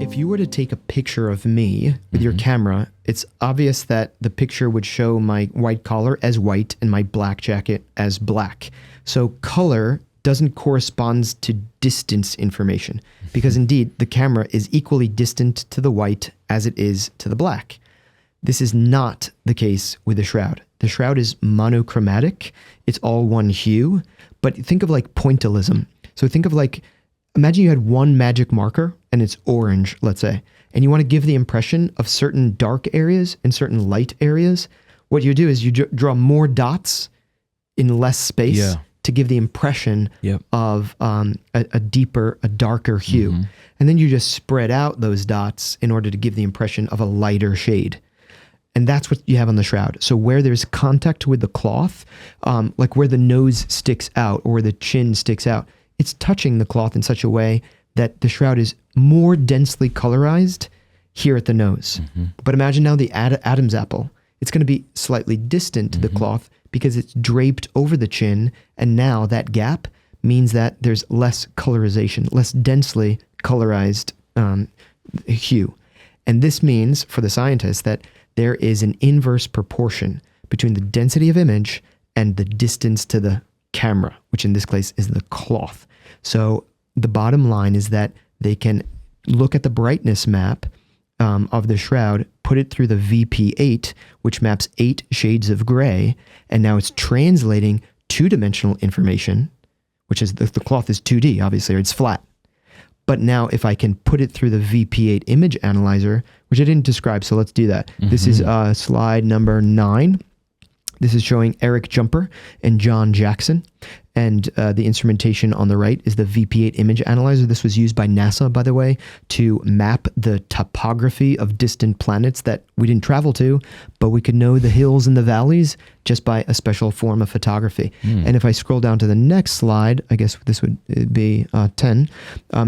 If you were to take a picture of me with your camera, it's obvious that the picture would show my white collar as white and my black jacket as black. So color doesn't correspond to distance information because indeed the camera is equally distant to the white as it is to the black. This is not the case with the Shroud. The Shroud is monochromatic. It's all one hue, but think of like pointillism. So think of like, imagine you had one magic marker and it's orange, let's say, and you want to give the impression of certain dark areas and certain light areas. What you do is you draw more dots in less space to give the impression of a darker hue. And then you just spread out those dots in order to give the impression of a lighter shade. And that's what you have on the Shroud. So where there's contact with the cloth, like where the nose sticks out or where the chin sticks out, it's touching the cloth in such a way that the Shroud is more densely colorized here at the nose. But imagine now the Adam's apple. It's going to be slightly distant to the cloth because it's draped over the chin, and now that gap means that there's less colorization, less densely colorized hue. And this means, for the scientists, that there is an inverse proportion between the density of image and the distance to the camera, which in this case is the cloth. So the bottom line is that they can look at the brightness map of the Shroud, put it through the VP8, which maps 8 shades of gray, and now it's translating two-dimensional information, which is the cloth is 2D, obviously, or it's flat. But now if I can put it through the VP8 image analyzer, which I didn't describe, so let's do that. This is slide number 9. This is showing Eric Jumper and John Jackson. And the instrumentation on the right is the VP8 image analyzer. This was used by NASA, by the way, to map the topography of distant planets that we didn't travel to, but we could know the hills and the valleys just by a special form of photography. And if I scroll down to the next slide, I guess this would be 10,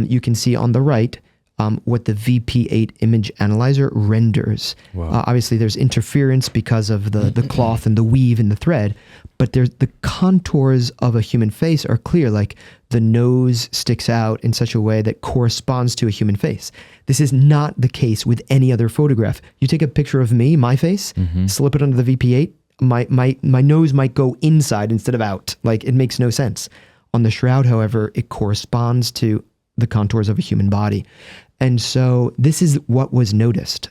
you can see on the right what the VP8 image analyzer renders. Obviously, there's interference because of the cloth and the weave and the thread, but the contours of a human face are clear, like the nose sticks out in such a way that corresponds to a human face. This is not the case with any other photograph. You take a picture of me, my face, slip it under the VP8, my nose might go inside instead of out. Like, it makes no sense. On the Shroud, however, it corresponds to the contours of a human body. And so this is what was noticed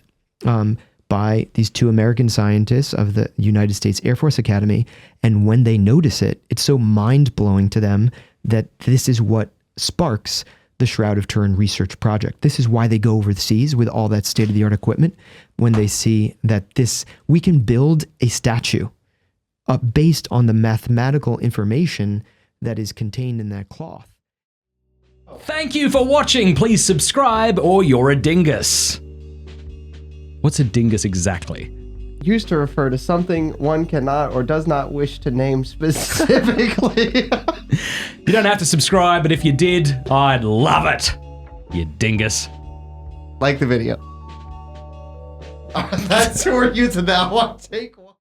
by these 2 American scientists of the United States Air Force Academy. And when they notice it, it's so mind-blowing to them that this is what sparks the Shroud of Turin research project. This is why they go overseas with all that state-of-the-art equipment, when they see that we can build a statue based on the mathematical information that is contained in that cloth. Thank you for watching. Please subscribe or you're a dingus. What's a dingus exactly? Used to refer to something one cannot or does not wish to name specifically. You don't have to subscribe, but if you did, I'd love it. You dingus. Like the video. That's who we're using that one. Take one.